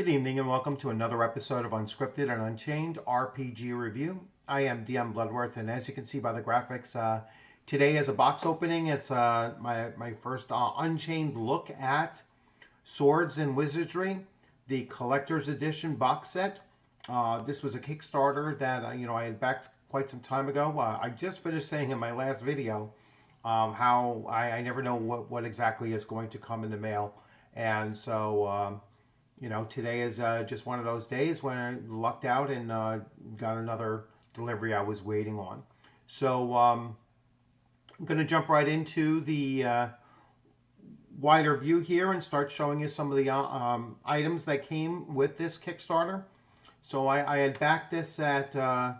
Good evening and welcome to another episode of Unscripted and Unchained RPG Review. I am DM Bluddworth, and as you can see by the graphics, today is a box opening. It's my first Unchained look at Swords and Wizardry, the Collector's Edition box set. This was a Kickstarter that I had backed quite some time ago. I just finished saying in my last video how I never know what exactly is going to come in the mail, and so today is just one of those days when I lucked out and got another delivery I was waiting on. So I'm going to jump right into the wider view here and start showing you some of the items that came with this Kickstarter. So I had backed this at, I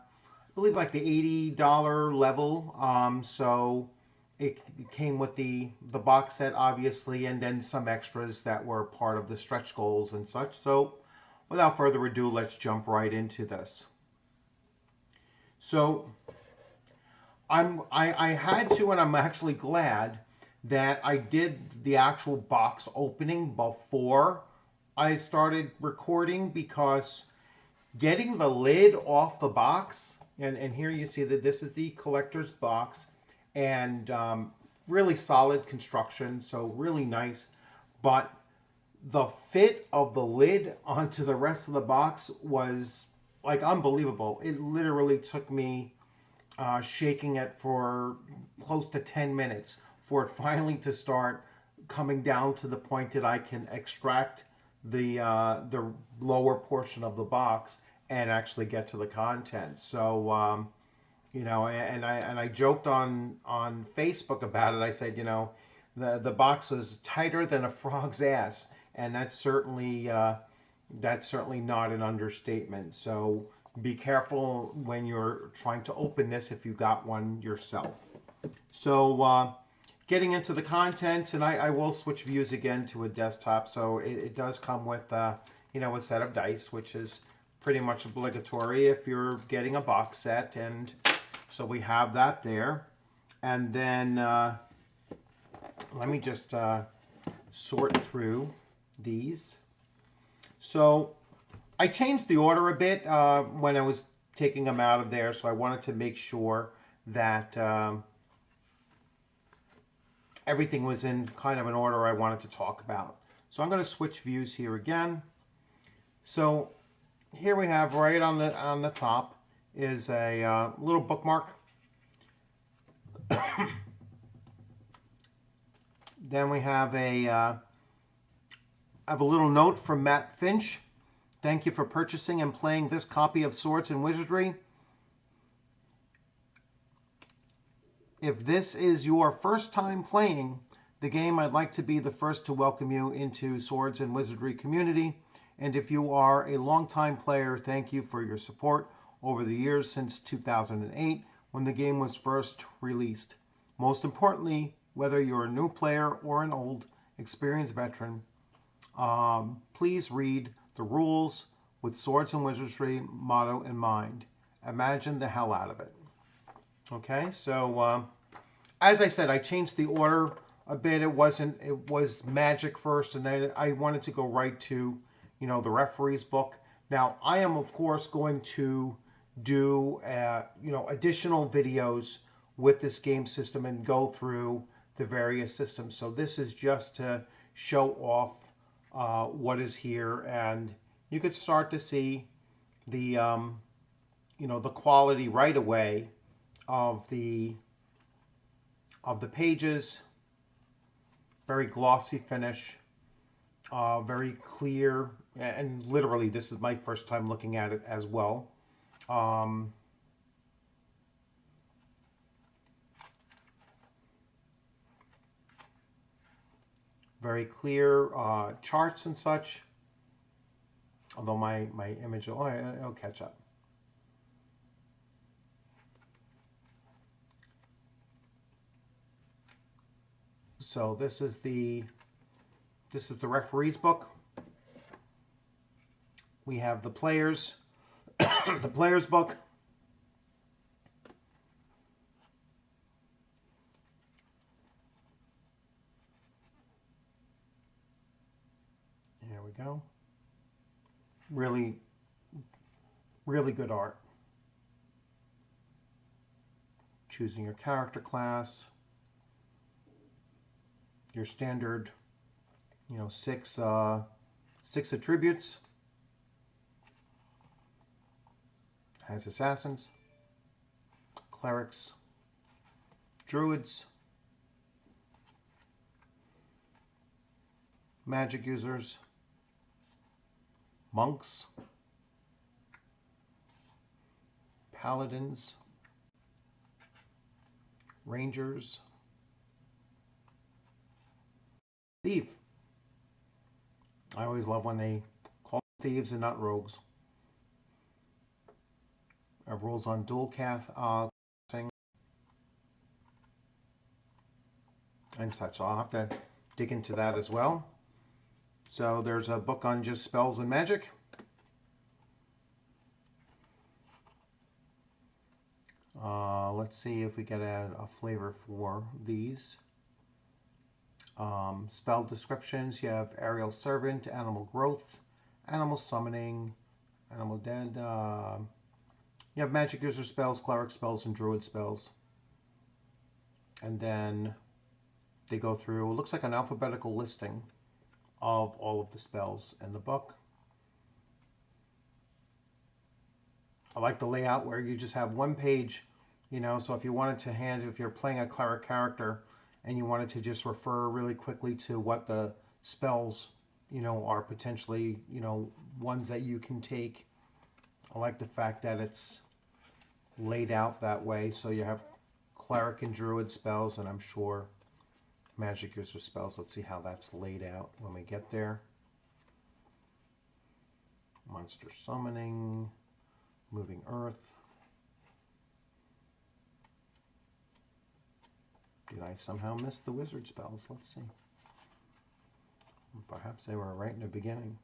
believe, like the $80 level. So it came with the box set, obviously, and then some extras that were part of the stretch goals and such. So without further ado, let's jump right into this. So I had to, and I'm actually glad that I did the actual box opening before I started recording, because getting the lid off the box, and here you see that this is the collector's box, and really solid construction, so really nice. But the fit of the lid onto the rest of the box was like unbelievable. It literally took me shaking it for close to 10 minutes for it finally to start coming down to the point that I can extract the lower portion of the box and actually get to the contents. So and I joked on Facebook about it. I said, the box was tighter than a frog's ass, and that's certainly not an understatement. So be careful when you're trying to open this if you got one yourself. So getting into the contents, and I will switch views again to a desktop. So it does come with a set of dice, which is pretty much obligatory if you're getting a box set, and so we have that there. And then let me just sort through these. So I changed the order a bit when I was taking them out of there, so I wanted to make sure that everything was in kind of an order I wanted to talk about. So I'm going to switch views here again. So here we have, right on the top, is a little bookmark. Then we have a little note from Matt Finch. Thank you for purchasing and playing this copy of Swords and Wizardry. If this is your first time playing the game, I'd like to be the first to welcome you into Swords and Wizardry community. And if you are a longtime player, thank you for your support over the years since 2008, when the game was first released. Most importantly, whether you're a new player or an old, experienced veteran, please read the rules with Swords and Wizardry motto in mind. Imagine the hell out of it. Okay, so as I said, I changed the order a bit. It was Magic first, and then I wanted to go right to the referee's book. Now, I am, of course, going to do, additional videos with this game system and go through the various systems. So this is just to show off what is here, and you could start to see the, the quality right away of the pages. Very glossy finish. Very clear, and literally this is my first time looking at it as well. Very clear charts and such, although my image, it'll catch up. So this is the referee's book. We have the players, the player's book. There we go. Really, really good art. Choosing your character class, your standard, six attributes. Has assassins, clerics, druids, magic users, monks, paladins, rangers, thief. I always love when they call thieves and not rogues. I have rules on dual casting and such. So I'll have to dig into that as well. So there's a book on just spells and magic. Let's see if we get a flavor for these. Spell descriptions. You have aerial servant, animal growth, animal summoning, animal dead. You have magic user spells, cleric spells, and druid spells. And then they go through, it looks like an alphabetical listing of all of the spells in the book. I like the layout where you just have one page, so if you wanted to if you're playing a cleric character and you wanted to just refer really quickly to what the spells, are potentially, ones that you can take. I like the fact that it's laid out that way. So you have cleric and druid spells, and I'm sure magic user spells. Let's see how that's laid out when we get there. Monster summoning, moving earth. Did I somehow miss the wizard spells? Let's see. Perhaps they were right in the beginning.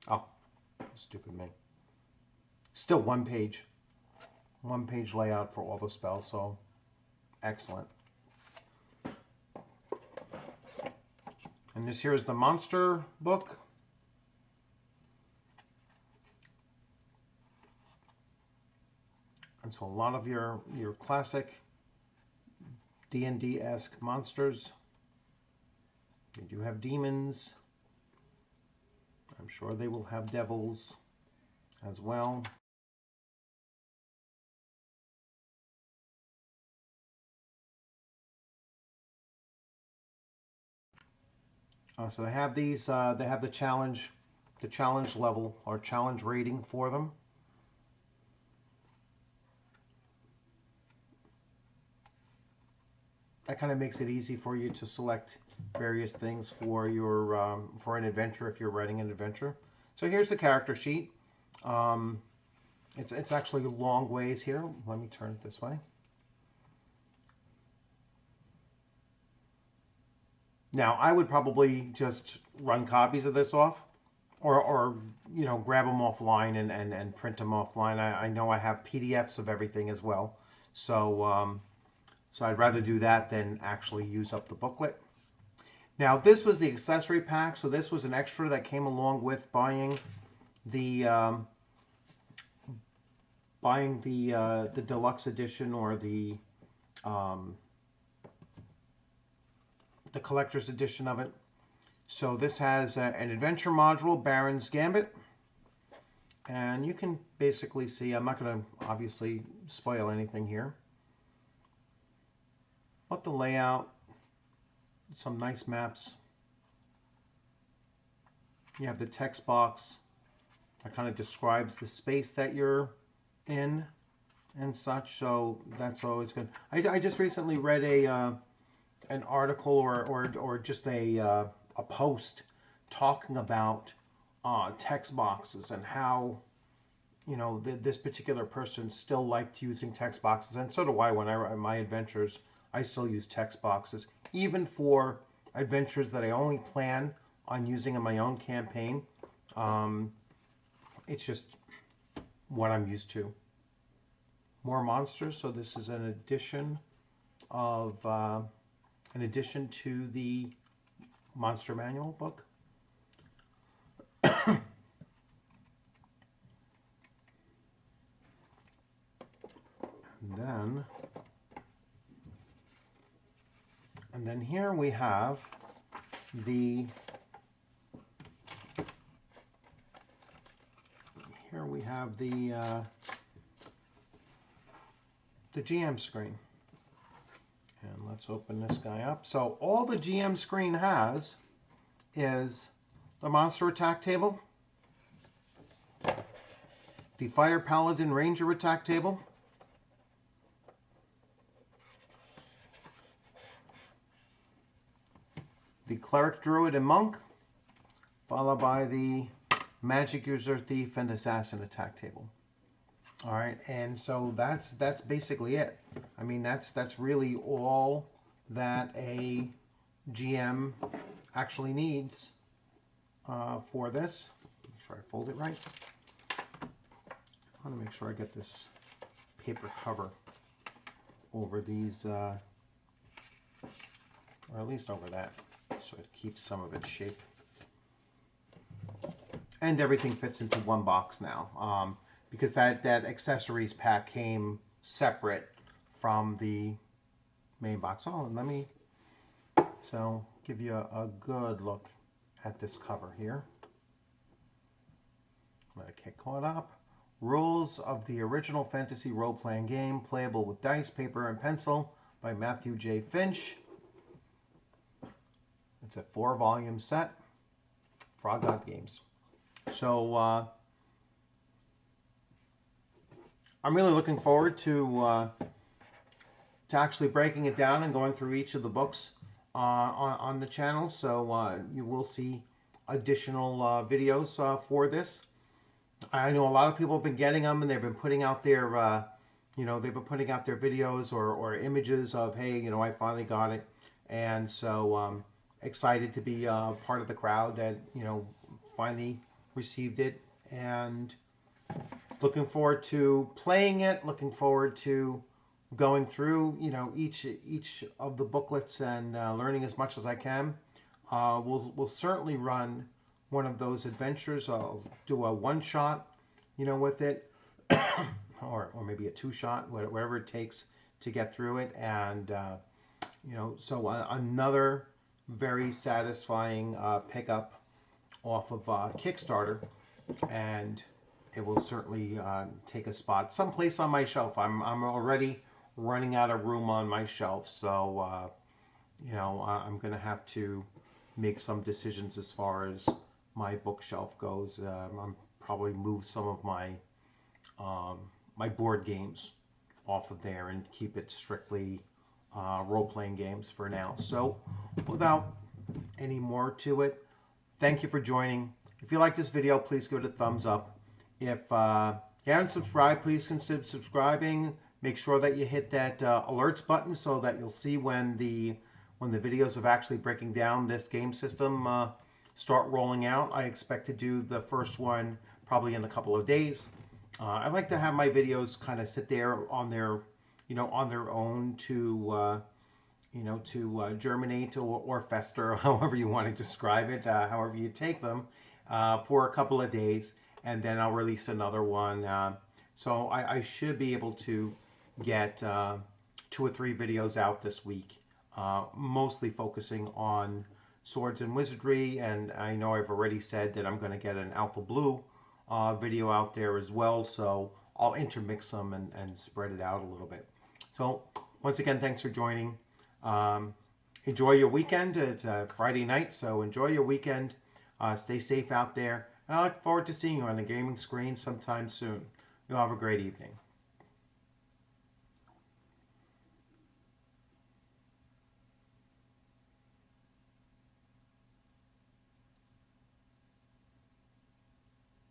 Oh, stupid me. Still one page layout for all the spells, so excellent. And this here is the monster book. And so a lot of your classic D&D-esque monsters. They do have demons. I'm sure they will have devils as well. So they have these. They have the challenge level or challenge rating for them. That kind of makes it easy for you to select various things for your for an adventure if you're writing an adventure. So here's the character sheet. It's actually a long ways here. Let me turn it this way. Now I would probably just run copies of this off, or grab them offline and print them offline. I know I have PDFs of everything as well, so so I'd rather do that than actually use up the booklet. Now this was the accessory pack, so this was an extra that came along with buying the deluxe edition or the collector's edition of it. So this has an adventure module, Baron's Gambit, and you can basically see, I'm not going to obviously spoil anything here, but the layout, some nice maps. You have the text box that kind of describes the space that you're in and such, so that's always good. I just recently read an article or just a post talking about text boxes and how this particular person still liked using text boxes, and so do I. When I write my adventures, I still use text boxes, even for adventures that I only plan on using in my own campaign. It's just what I'm used to. More monsters. So this is an addition of in addition to the Monster Manual book. And then here we have the GM screen. And let's open this guy up. So all the GM screen has is the monster attack table, the fighter paladin ranger attack table, the cleric druid and monk, followed by the magic user thief and assassin attack table. All right, and so that's basically it. I mean, that's really all that a GM actually needs for this. Make sure I fold it right. I want to make sure I get this paper cover over these, or at least over that, so it keeps some of its shape. And everything fits into one box now. Because that accessories pack came separate from the main box. Oh, let me give you a good look at this cover here. Let it get caught up. Rules of the original fantasy role-playing game, playable with dice, paper, and pencil, by Matthew J. Finch. It's a 4-volume set. Frog God Games. So I'm really looking forward to actually breaking it down and going through each of the books on the channel. So you will see additional videos for this. I know a lot of people have been getting them, and they've been putting out their, they've been putting out their videos or images of, hey, I finally got it, and so excited to be part of the crowd that finally received it, and looking forward to playing it, looking forward to going through, each of the booklets and learning as much as I can. We'll certainly run one of those adventures. I'll do a one-shot, with it, or maybe a two-shot, whatever it takes to get through it. And, so another very satisfying pickup off of Kickstarter, and it will certainly take a spot someplace on my shelf. I'm already running out of room on my shelf, so I'm going to have to make some decisions as far as my bookshelf goes. I'm probably move some of my my board games off of there and keep it strictly role-playing games for now. So without any more to it, thank you for joining. If you like this video, please give it a thumbs up. If you haven't subscribed, please consider subscribing. Make sure that you hit that alerts button so that you'll see when the videos of actually breaking down this game system start rolling out. I expect to do the first one probably in a couple of days. I like to have my videos kind of sit there on their, on their own to, to germinate or fester, however you want to describe it, however you take them, for a couple of days, and then I'll release another one. So I should be able to get 2 or 3 videos out this week, mostly focusing on Swords and Wizardry, and I know I've already said that I'm going to get an Alpha Blue video out there as well, so I'll intermix them and spread it out a little bit. So once again, thanks for joining. Enjoy your weekend. It's Friday night, so enjoy your weekend. Stay safe out there, and I look forward to seeing you on the gaming screen sometime soon. You'll have a great evening.